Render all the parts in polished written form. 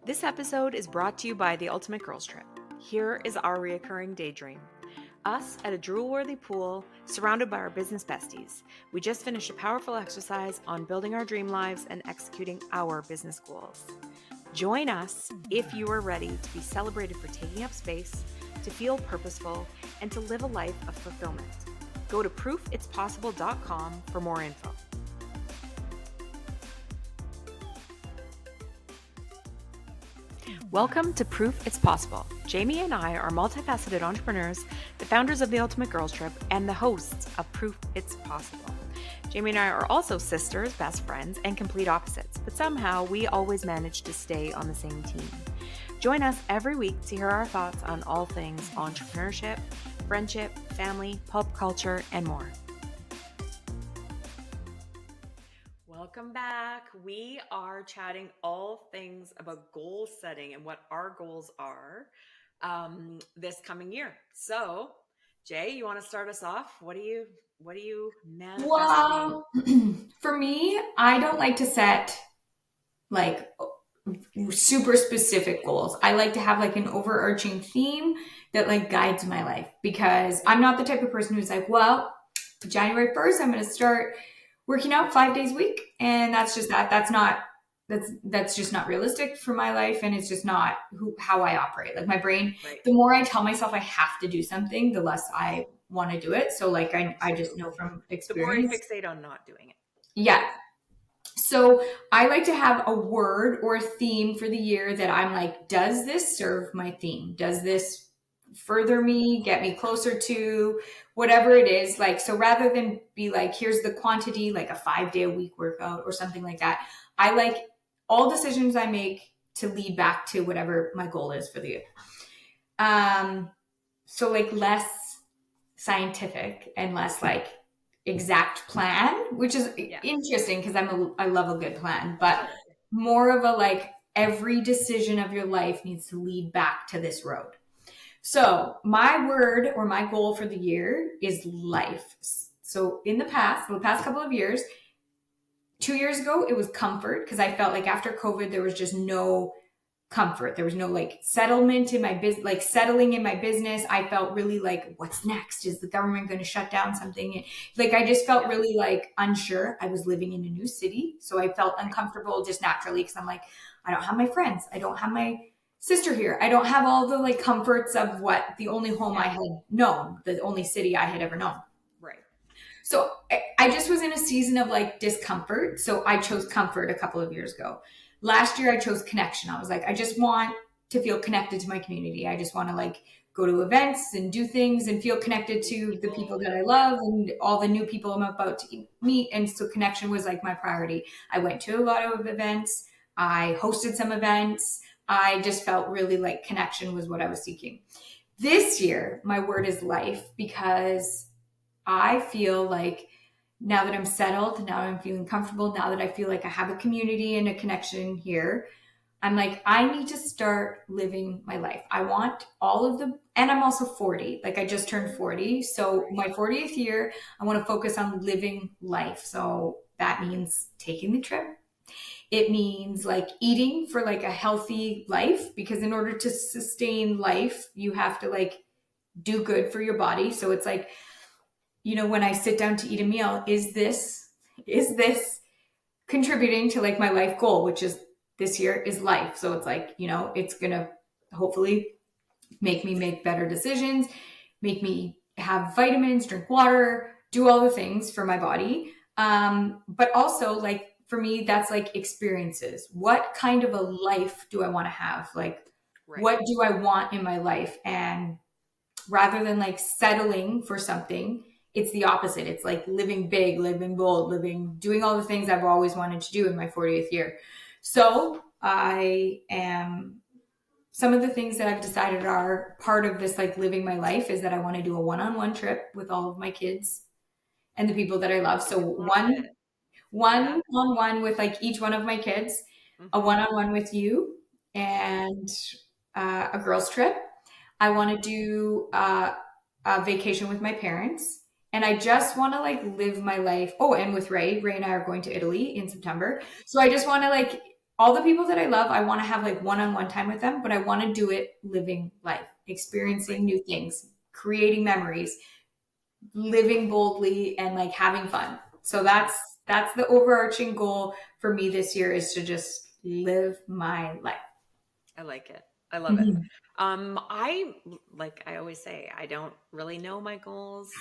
This episode is brought to you by the Ultimate Girls Trip. Here is our reoccurring daydream. Us at a drool-worthy pool, surrounded by our business besties. We just finished a powerful exercise on building our dream lives and executing our business goals. Join us if you are ready to be celebrated for taking up space, to feel purposeful, and to live a life of fulfillment. Go to proofitspossible.com for more info. Welcome to Proof It's Possible. Jamie and I are multifaceted entrepreneurs, the founders of the Ultimate Girls Trip, and the hosts of Proof It's Possible. Jamie and I are also sisters, best friends, and complete opposites, but somehow we always manage to stay on the same team. Join us every week to hear our thoughts on all things entrepreneurship, friendship, family, pop culture, and more. Welcome back. We are chatting all things about goal setting and what our goals are this coming year. So, Jay, you want to start us off? What are you manifesting? Well, for me, I don't like to set like super specific goals. I like to have like an overarching theme that like guides my life, because I'm not the type of person who's like, well, January 1st, I'm going to start working out 5 days a week. And that's just that. That's just not realistic for my life. And it's just not how I operate. Like my brain, Right. The more I tell myself I have to do something, the less I want to do it. So like I just know from The more you experience. fixate on not doing it. Yeah. So I like to have a word or a theme for the year that I'm like, does this serve my theme? Does this further me, get me closer to whatever it is? Like, so rather than be like, here's the quantity, like a 5-day-a-week workout or something like that, I like all decisions I make to lead back to whatever my goal is for the year. So like less scientific and less like exact plan, which is interesting because I love a good plan, but more of a like every decision of your life needs to lead back to this road. So my word or my goal for the year is life. So in the past couple of years, 2 years ago, it was comfort, because I felt like after COVID, there was just no comfort. There was no like settlement in my business, like settling in my business. I felt really like, what's next? Is the government going to shut down something? Like, I just felt really like unsure. I was living in a new city. So I felt uncomfortable just naturally, because I'm like, I don't have my friends. I don't have my sister here. I don't have all the like comforts of what the only home I had known, the only city I had ever known. Right. So I just was in a season of like discomfort. So I chose comfort a couple of years ago. Last year I chose connection. I was like, I just want to feel connected to my community. I just want to like go to events and do things and feel connected to the people that I love and all the new people I'm about to meet. And so connection was like my priority. I went to a lot of events. I hosted some events. I just felt really like connection was what I was seeking. This year, my word is life, because I feel like now that I'm settled, now I'm feeling comfortable, now that I feel like I have a community and a connection here, I'm like, I need to start living my life. I want all of and I'm also 40, like I just turned 40. So my 40th year, I want to focus on living life. So that means taking the trip. It means like eating for like a healthy life, because in order to sustain life, you have to like do good for your body. So it's like, you know, when I sit down to eat a meal, is this contributing to like my life goal, which is this year is life. So it's like, you know, it's going to hopefully make me make better decisions, make me have vitamins, drink water, do all the things for my body. But also like for me, that's like experiences. What kind of a life do I want to have? Like, what do I want in my life? And rather than like settling for something, it's the opposite. It's like living big, living bold, doing all the things I've always wanted to do in my 40th year. So some of the things that I've decided are part of this, like living my life, is that I want to do a one-on-one trip with all of my kids and the people that I love. So one-on-one with like each one of my kids, a one-on-one with you, and a girls trip. I want to do a vacation with my parents. And I just want to like live my life. Oh, and with Ray and I are going to Italy in September. So I just want to like all the people that I love, I want to have like one-on-one time with them, but I want to do it living life, experiencing Right. new things, creating memories, living boldly and like having fun. So that's the overarching goal for me this year, is to just live my life. I like it. I love it. Mhm. I like I always say, I don't really know my goals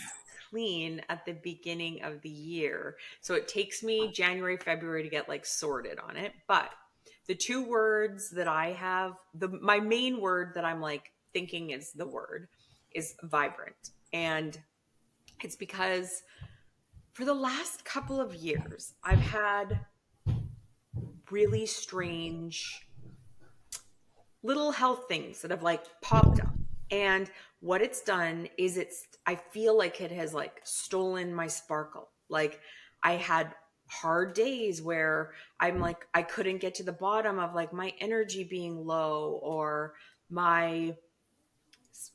clean at the beginning of the year. So it takes me January, February to get like sorted on it. But the two words that I have, the my main word that I'm like thinking is the word is vibrant. And it's because for the last couple of years, I've had really strange little health things that have like popped up. And what it's done is I feel like it has like stolen my sparkle. Like I had hard days where I'm like, I couldn't get to the bottom of like my energy being low, or my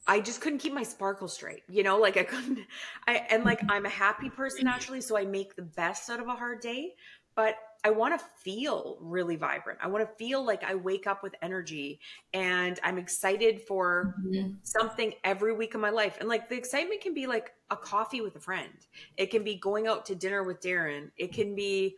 I just couldn't keep my sparkle straight, like I couldn't, and like I'm a happy person naturally, so I make the best out of a hard day, but I want to feel really vibrant. I want to feel like I wake up with energy and I'm excited for Mhm. something every week of my life. And like the excitement can be like a coffee with a friend. It can be going out to dinner with Darren. It can be,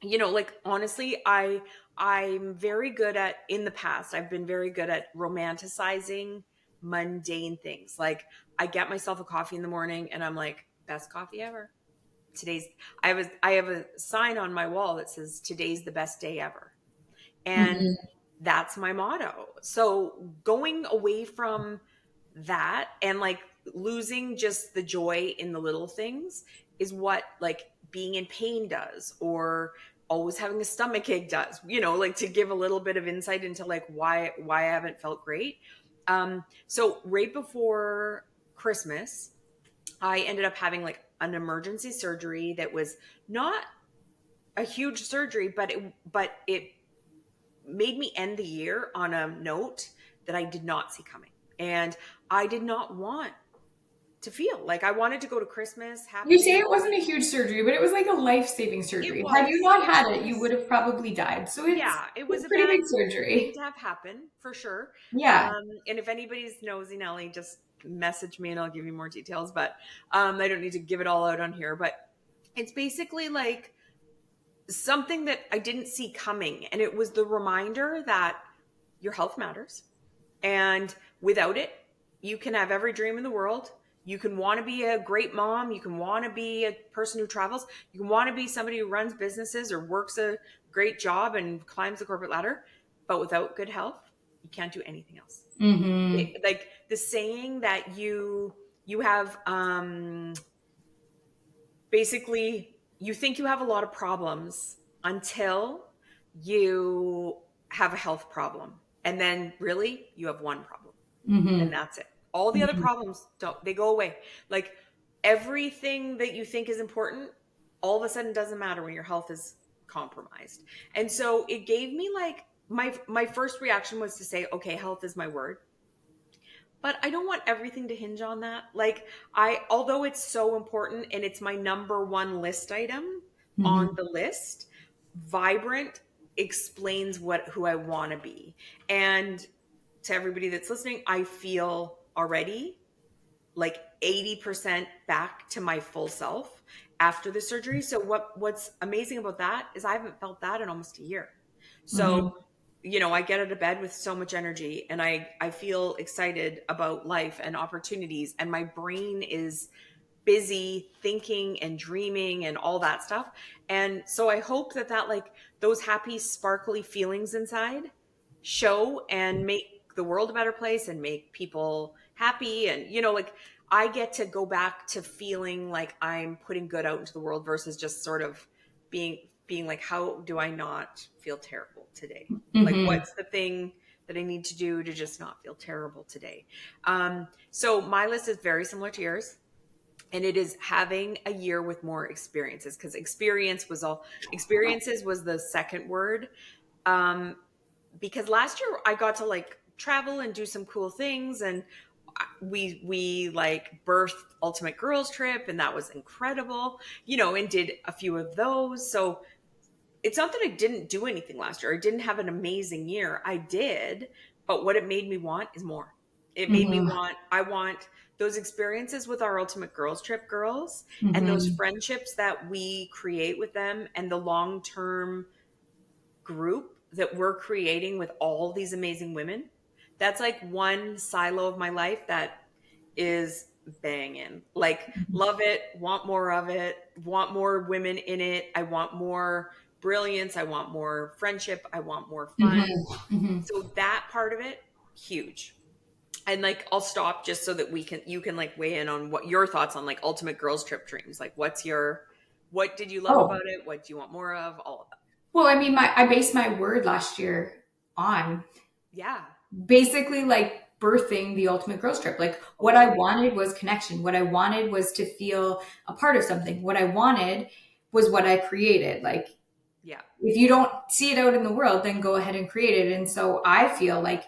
like honestly, I'm very good at, in the past I've been very good at romanticizing mundane things. Like I get myself a coffee in the morning and I'm like, best coffee ever. Today's I have a sign on my wall that says today's the best day ever. And Mhm. that's my motto. So going away from that and like losing just the joy in the little things is what like being in pain does, or always having a stomach ache does, like to give a little bit of insight into like why I haven't felt great. So right before Christmas, I ended up having like an emergency surgery that was not a huge surgery, but it made me end the year on a note that I did not see coming. And I did not want to feel like I wanted to go to Christmas You happy say and it wasn't a huge surgery, but it was like a life-saving it surgery. Had you was. not It had it, you was. would have probably died. So it's Yeah, it was a a pretty bad big thing surgery. to have happen for sure. Yeah. And if anybody's nosy Nelly, just message me and I'll give you more details. But I don't need to give it all out on here. But it's basically like something that I didn't see coming. And it was the reminder that your health matters. And without it, you can have every dream in the world. You can want to be a great mom. You can want to be a person who travels. You can want to be somebody who runs businesses or works a great job and climbs the corporate ladder. But without good health, you can't do anything else. Hmm. Like the saying that you have basically you think you have a lot of problems until you have a health problem, and then really you have one problem, and Hmm. that's it. All the other problems don't, they go away. Like everything that you think is important all of a sudden doesn't matter when your health is compromised. And so it gave me like my first reaction was to say, okay, health is my word, but I don't want everything to hinge on that. Like although it's so important and it's my number one list item on Hmm. the list, vibrant explains who I want to be. And to everybody that's listening, I feel already like 80% back to my full self after the surgery. So what's amazing about that is I haven't felt that in almost a year. Hmm. So, I get out of bed with so much energy and I feel excited about life and opportunities, and my brain is busy thinking and dreaming and all that stuff. And so I hope that like those happy sparkly feelings inside show and make the world a better place and make people happy. And like I get to go back to feeling like I'm putting good out into the world versus just sort of being like, how do I not feel terrible today? Like Hmm. what's the thing that I need to do to just not feel terrible today? So my list is very similar to yours, and it is having a year with more experiences, because experiences was the second word. um because last year I got to like travel and do some cool things, and we like birthed Ultimate Girls Trip, and that was incredible, and did a few of those. So it's not that I didn't do anything last year. I didn't have an amazing year. I did, but what it made me want is more. It made me Mm-hmm. want, I want those experiences with our Ultimate Girls Trip girls and those Mm-hmm. friendships that we create with them and the long term group that we're creating with all these amazing women. That's like one silo of my life that is banging. Like, love it, want more of it, want more women in it. I want more brilliance. I want more friendship. I want more fun. Mm-hmm. So, that part of it, huge. And like, I'll stop just so that you can like weigh in on what your thoughts on like ultimate girls trip dreams. Like, what did you love Oh, about it? What do you want more of? All of that. well, I mean, I based my word last year on Yeah. basically like birthing the ultimate girls trip. Like what I Oh, yeah. wanted was connection. What I wanted was to feel a part of something. What I wanted was what I created. Like Yeah. if you don't see it out in the world, then go ahead and create it. And so I feel like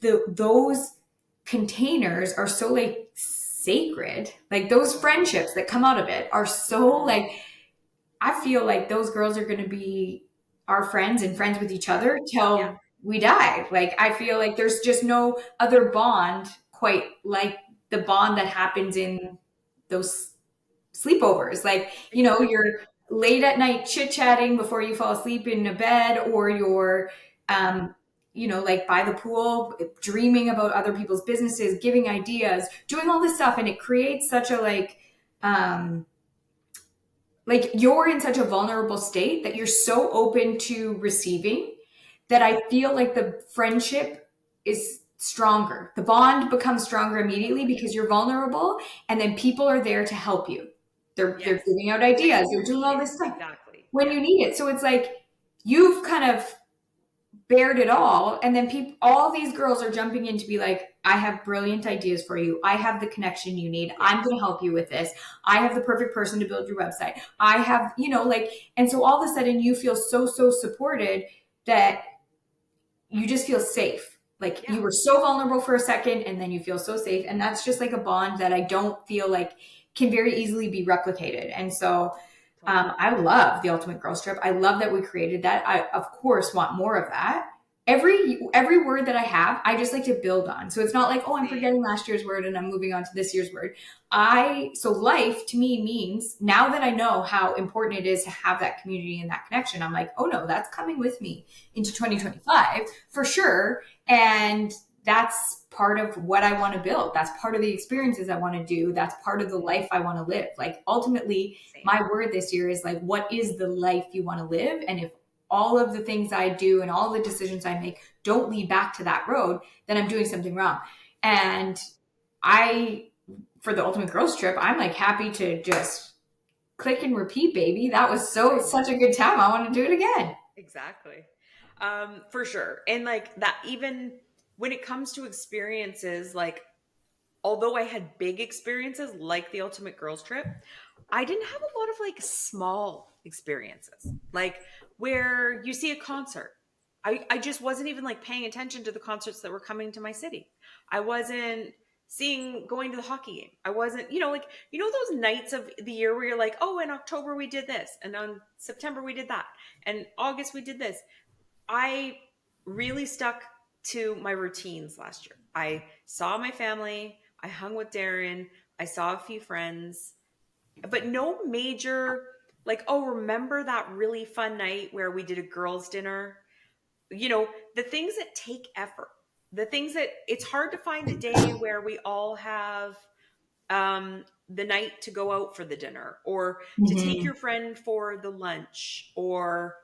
those containers are so like sacred. Like those friendships that come out of it are so Mhm. like I feel like those girls are going to be our friends and friends with each other Yeah. till we die. Like I feel like there's just no other bond quite like the bond that happens in those sleepovers. Like, Exactly. you're late at night chit chatting before you fall asleep in a bed, or you're, um, like by the pool, dreaming about other people's businesses, giving ideas, doing all this stuff. And it creates such a um, like you're in such a vulnerable state that you're so open to receiving that Yeah. I feel like the friendship is stronger. The bond becomes stronger immediately Totally. because you're vulnerable and then people are there to help you. They're Yes. giving out When ideas, they're you doing need all it. this stuff Exactly. when Yeah. you need it. So it's like you've kind of bared it all and then people all these girls are jumping in to be like, I have brilliant ideas for you, I have the connection you need, I'm Yes. going to help you with this, I have the perfect person to build your website, I have, like, and so all of a sudden you feel so supported that you just feel safe. Like Yeah. you were so vulnerable for a second and then you feel so safe, and that's just like a bond that I don't feel like can very easily be replicated. And so Totally. I love the Ultimate Girls Trip. I love that we created that. I, of course, want more of that. Every word that I have, I just like to build on. So it's not like, oh, I'm Same. forgetting last year's word and I'm moving on to this year's word. So life to me means, now that I know how important it is to have that community and that connection, I'm like, oh no, that's coming with me into Yeah. 2025 for sure. And that's part of what I want to build. That's part of the experiences I want to do. That's part of the Mhm. life I want to live. Like ultimately, Same. my word this year is like, what is the life you want to live? And if all of the things I do and all the decisions I make don't lead back to that road, then I'm doing something wrong. And I, for the Ultimate Girls Trip, I'm like happy to just click and repeat, baby. That was Same. such a good time. I want to do it again. Exactly. For sure. And like that, even when it comes to experiences, like although I had big experiences like the Ultimate Girls Trip, I didn't have a lot of like small experiences, like where you see a concert. I just wasn't even like paying attention to the concerts that were coming to my city. I wasn't going to the hockey game. I wasn't, like, those nights of the year where you're like, oh, in October we did this, and on September we did that, and August we did this. I really stuck to my routines last year. I saw my family, I hung with Darren, I saw a few friends, but no major, like, oh, remember that really fun night where we did a girls' dinner? The things that take effort, the things that it's hard to find a day where we all have the night to go out for the dinner or to take Mm-hmm. your friend for the lunch or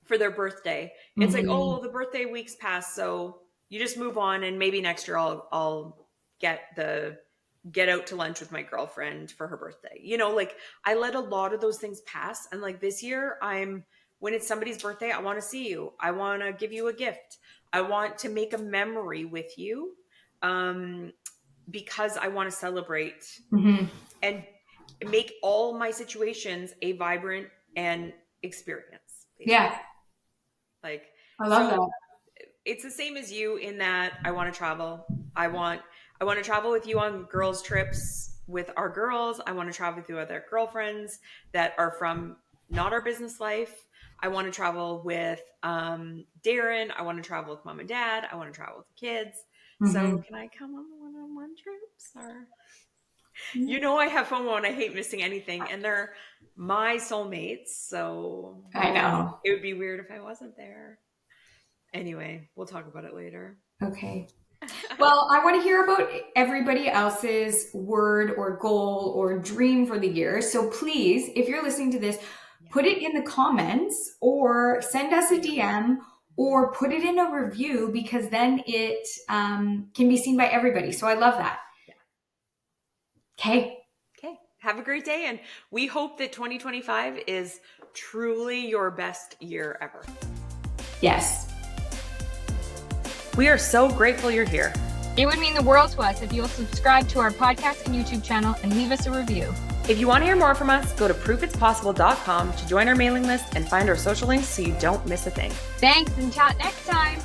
for their birthday. It's like, Mm-hmm. oh, the birthday week's passed, so you just move on, and maybe next year I'll get out to lunch with my girlfriend for her birthday. Like I let a lot of those things pass, and like this year, when it's somebody's birthday, I want to see you. I want to give you a gift. I want to make a memory with you, um, because I want to celebrate Mm-hmm. and make all my situations a vibrant and experience, basically. Yeah, Like, I love so that. it's the same as you in that I want to travel. I want to travel with you on girls trips with our girls. I want to travel with you with our girlfriends that are from not our business life. I want to travel with Darren. I want to travel with mom and dad. I want to travel with the kids. So can I come on the one-on-one trips? Or I have FOMO and I hate missing anything, and they're my soulmates. So I know. it would be weird if I wasn't there. Anyway, we'll talk about it later. Okay. Well, I want to hear about everybody else's word or goal or dream for the year. So please, if you're listening to this, put it in the comments or send us a DM or put it in a review, because then it can be seen by everybody. So I love that. Yeah. Okay. Have a great day. And we hope that 2025 is truly your best year ever. Yes. We are so grateful you're here. It would mean the world to us if you'll subscribe to our podcast and YouTube channel and leave us a review. If you want to hear more from us, go to proofitspossible.com to join our mailing list and find our social links so you don't miss a thing. Thanks, and chat next time.